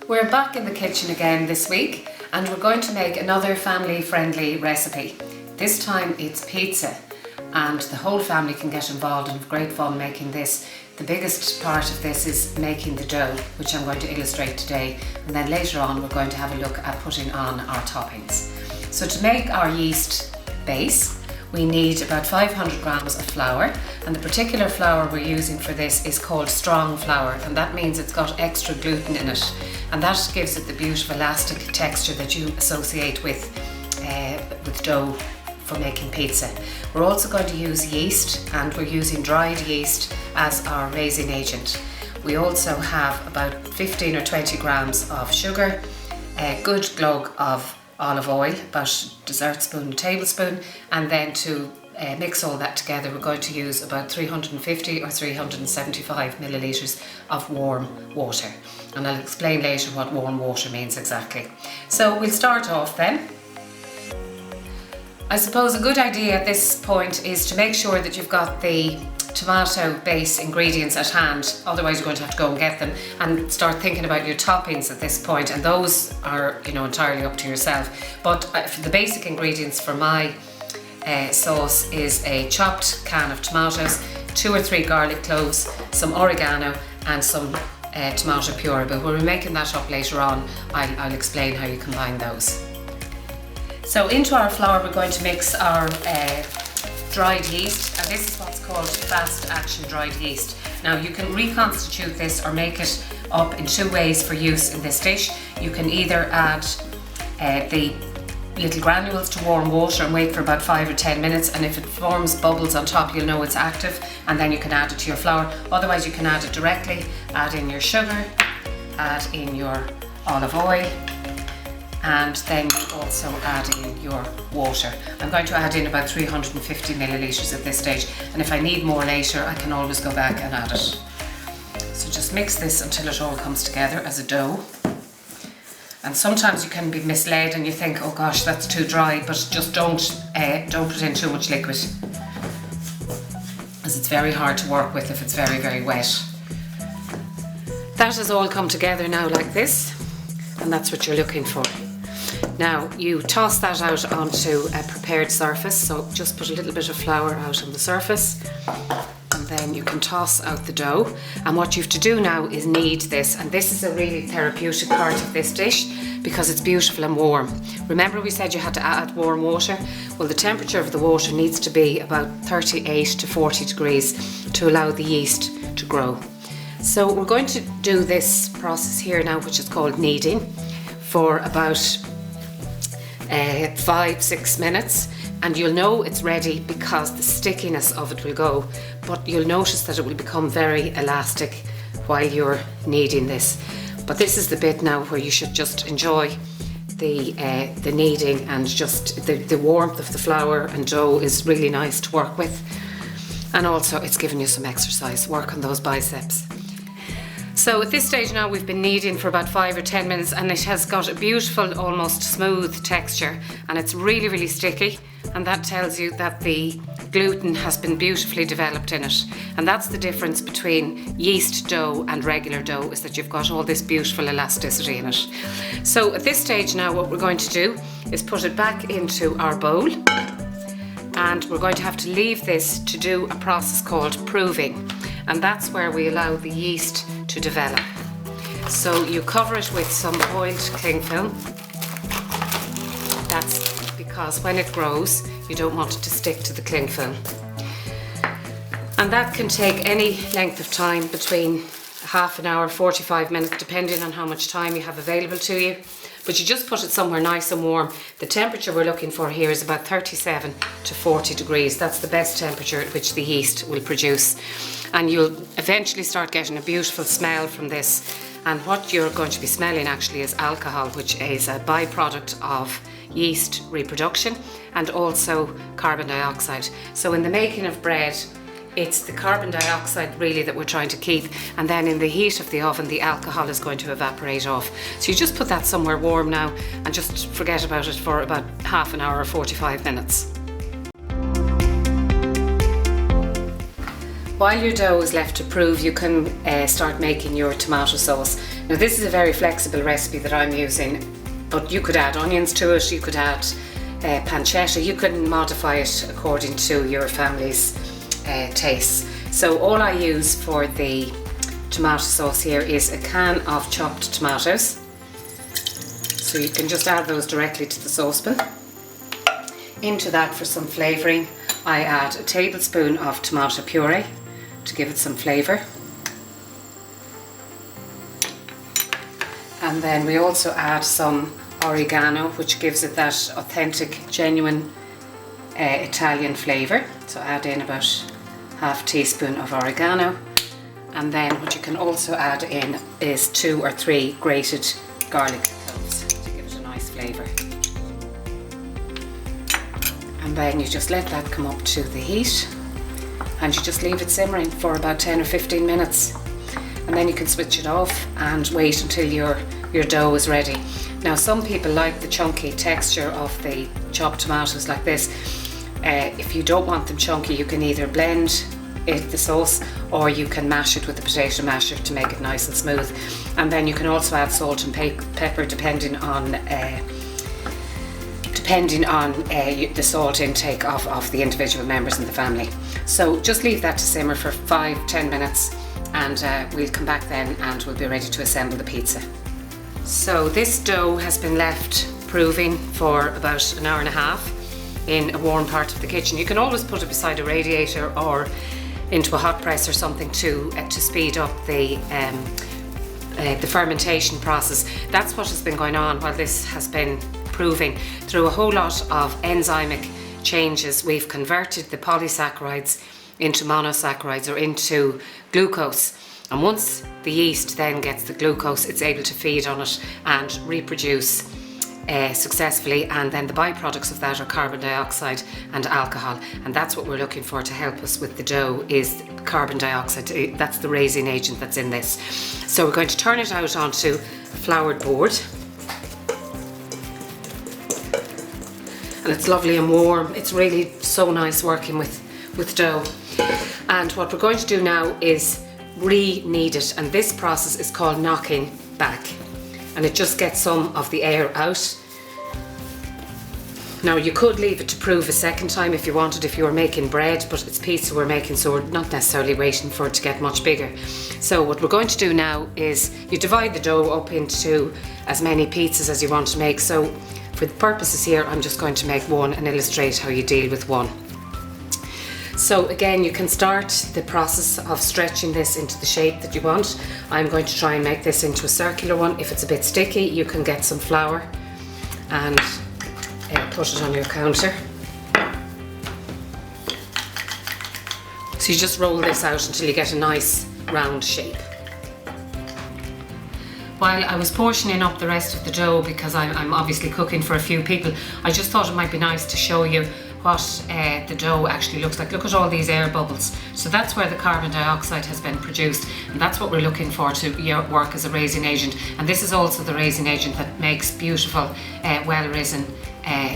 We're back in the kitchen again this week and we're going to make another family-friendly recipe. This time it's pizza and the whole family can get involved and have great fun making this. The biggest part of this is making the dough, which I'm going to illustrate today, and then later on we're going to have a look at putting on our toppings. So to make our yeast base, we need about 500 grams of flour, and the particular flour we're using for this is called strong flour, and that means it's got extra gluten in it, and that gives it the beautiful elastic texture that you associate with dough for making pizza. We're also going to use yeast, and we're using dried yeast as our raising agent. We also have about 15 or 20 grams of sugar, a good glug of olive oil, about a dessert spoon, a tablespoon, and then to mix all that together we're going to use about 350 or 375 millilitres of warm water, and I'll explain later what warm water means exactly. So we'll start off then. I suppose a good idea at this point is to make sure that you've got the tomato base ingredients at hand, otherwise you're going to have to go and get them, and start thinking about your toppings at this point, and those are, you know, entirely up to yourself. But for the basic ingredients for my sauce is a chopped can of tomatoes, 2 or 3 garlic cloves, some oregano and some tomato puree, but when we're making that up later on I'll explain how you combine those. So into our flour we're going to mix our dried yeast, and this is what's called fast action dried yeast. Now you can reconstitute this or make it up in 2 ways for use in this dish. You can either add the little granules to warm water and wait for about 5 or 10 minutes, and if it forms bubbles on top you'll know it's active, and then you can add it to your flour. Otherwise you can add it directly, add in your sugar, add in your olive oil, and then you also add in your water. I'm going to add in about 350 millilitres at this stage, and if I need more later I can always go back and add it. So just mix this until it all comes together as a dough. And sometimes you can be misled and you think, oh gosh, that's too dry, but just don't put in too much liquid, as it's very hard to work with if it's very, very wet. That has all come together now like this, and that's what you're looking for. Now you toss that out onto a prepared surface, so just put a little bit of flour out on the surface, and then you can toss out the dough. And what you have to do now is knead this, and this is a really therapeutic part of this dish because it's beautiful and warm. Remember we said you had to add warm water? Well, the temperature of the water needs to be about 38 to 40 degrees to allow the yeast to grow. So we're going to do this process here now, which is called kneading, for about 5-6 minutes, and you'll know it's ready because the stickiness of it will go, but you'll notice that it will become very elastic while you're kneading this. But this is the bit now where you should just enjoy the kneading, and just the warmth of the flour and dough is really nice to work with, and also it's giving you some exercise. Work on those biceps. So at this stage now we've been kneading for about 5 or 10 minutes, and it has got a beautiful, almost smooth texture, and it's really, really sticky, and that tells you that the gluten has been beautifully developed in it. And that's the difference between yeast dough and regular dough, is that you've got all this beautiful elasticity in it. So at this stage now what we're going to do is put it back into our bowl, and we're going to have to leave this to do a process called proving, and that's where we allow the yeast to develop. So you cover it with some oiled cling film. That's because when it grows you don't want it to stick to the cling film, and that can take any length of time, between half an hour, 45 minutes, depending on how much time you have available to you. But you just put it somewhere nice and warm. The temperature we're looking for here is about 37 to 40 degrees. That's the best temperature at which the yeast will produce. And you'll eventually start getting a beautiful smell from this. And what you're going to be smelling actually is alcohol, which is a byproduct of yeast reproduction, and also carbon dioxide. So in the making of bread, it's the carbon dioxide really that we're trying to keep, and then in the heat of the oven the alcohol is going to evaporate off. So you just put that somewhere warm now and just forget about it for about half an hour or 45 minutes. While your dough is left to prove, you can start making your tomato sauce. Now this is a very flexible recipe that I'm using, but you could add onions to it, you could add pancetta, you can modify it according to your family's tastes. So all I use for the tomato sauce here is a can of chopped tomatoes. So you can just add those directly to the saucepan. Into that, for some flavouring, I add a tablespoon of tomato puree to give it some flavour. And then we also add some oregano, which gives it that authentic, genuine Italian flavour. So add in about half teaspoon of oregano. And then what you can also add in is 2 or 3 grated garlic cloves to give it a nice flavour. And then you just let that come up to the heat and you just leave it simmering for about 10 or 15 minutes. And then you can switch it off and wait until your dough is ready. Now some people like the chunky texture of the chopped tomatoes like this. If you don't want them chunky, you can either blend the sauce, or you can mash it with the potato masher to make it nice and smooth. And then you can also add salt and pepper depending on the salt intake of the individual members in the family. So just leave that to simmer for 5-10 minutes and we'll come back then and we'll be ready to assemble the pizza. So this dough has been left proving for about an hour and a half in a warm part of the kitchen. You can always put it beside a radiator or into a hot press or something to speed up the fermentation process. That's what has been going on while this has been proving. Through a whole lot of enzymic changes, we've converted the polysaccharides into monosaccharides or into glucose. And once the yeast then gets the glucose, it's able to feed on it and reproduce successfully, and then the byproducts of that are carbon dioxide and alcohol, and that's what we're looking for to help us with the dough, is carbon dioxide. That's the raising agent that's in this. So we're going to turn it out onto a floured board, and it's lovely and warm. It's really so nice working with dough. And what we're going to do now is re-knead it, and this process is called knocking back, and it just gets some of the air out. Now you could leave it to prove a second time if you wanted, if you were making bread, but it's pizza we're making, so we're not necessarily waiting for it to get much bigger. So what we're going to do now is you divide the dough up into as many pizzas as you want to make. So for the purposes here, I'm just going to make one and illustrate how you deal with one. So again, you can start the process of stretching this into the shape that you want. I'm going to try and make this into a circular one. If it's a bit sticky, you can get some flour and put it on your counter. So you just roll this out until you get a nice round shape. While I was portioning up the rest of the dough, because I'm obviously cooking for a few people, I just thought it might be nice to show you what the dough actually looks like. Look at all these air bubbles. So that's where the carbon dioxide has been produced, and that's what we're looking for to work as a raising agent. And this is also the raising agent that makes beautiful, well-risen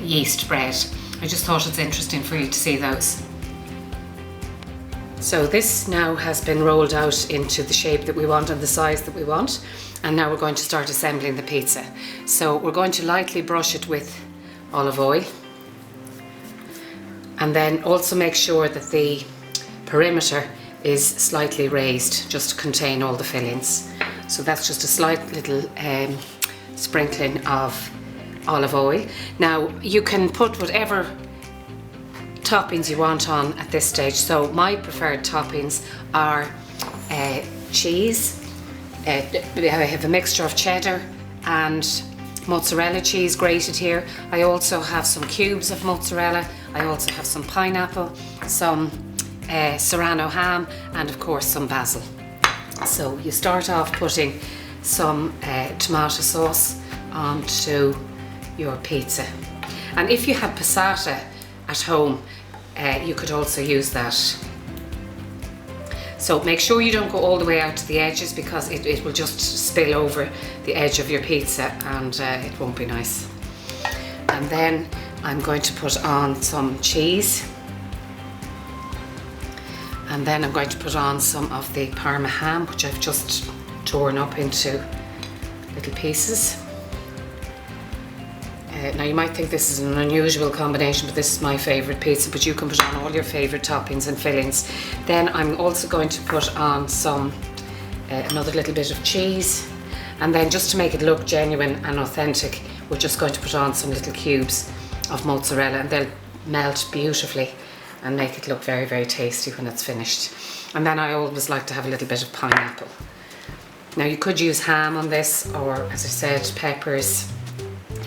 yeast bread. I just thought it's interesting for you to see those. So this now has been rolled out into the shape that we want and the size that we want, and now we're going to start assembling the pizza. So we're going to lightly brush it with olive oil, and then also make sure that the perimeter is slightly raised just to contain all the fillings. So that's just a slight little sprinkling of olive oil. Now you can put whatever toppings you want on at this stage. So my preferred toppings are cheese. I have a mixture of cheddar and mozzarella cheese grated here. I also have some cubes of mozzarella. I also have some pineapple, some serrano ham, and of course some basil. So you start off putting some tomato sauce onto your pizza. And if you have passata at home, you could also use that. So make sure you don't go all the way out to the edges, because it will just spill over the edge of your pizza and it won't be nice. And then I'm going to put on some cheese, And then I'm going to put on some of the Parma ham, which I've just torn up into little pieces. Now you might think this is an unusual combination, but this is my favourite pizza, but you can put on all your favourite toppings and fillings. Then I'm also going to put on some, another little bit of cheese, and then just to make it look genuine and authentic, we're just going to put on some little cubes of mozzarella, and they'll melt beautifully and make it look very, very tasty when it's finished. And then I always like to have a little bit of pineapple. Now you could use ham on this, or as I said, peppers,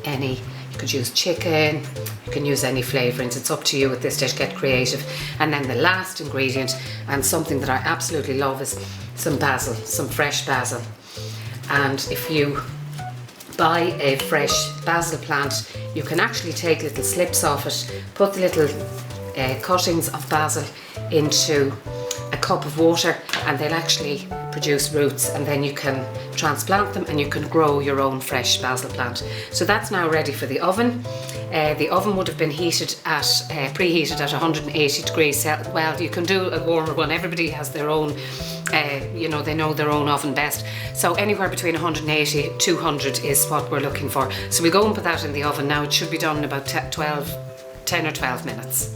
you could use chicken, you can use any flavourings, it's up to you at this stage, get creative. And then the last ingredient, and something that I absolutely love, is some basil, some fresh basil. And if you buy a fresh basil plant, you can actually take little slips off it, put the little cuttings of basil into a cup of water, and they'll actually produce roots, and then you can transplant them and you can grow your own fresh basil plant. So that's now ready for the oven. The oven would have been heated at, preheated at 180 degrees. Well, you can do a warmer one. Everybody has their own, you know, they know their own oven best. So anywhere between 180 and 200 is what we're looking for. So we'll go and put that in the oven now. It should be done in about 10 or 12 minutes.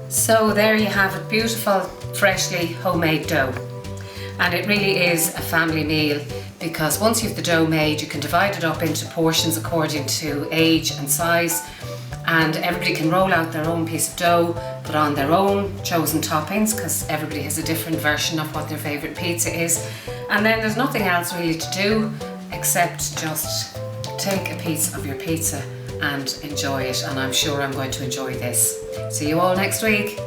So there you have it, beautiful, freshly homemade dough. And it really is a family meal, because once you've the dough made, you can divide it up into portions according to age and size, and everybody can roll out their own piece of dough, put on their own chosen toppings, because everybody has a different version of what their favourite pizza is. And then there's nothing else really to do except just take a piece of your pizza and enjoy it, and I'm sure I'm going to enjoy this. See you all next week.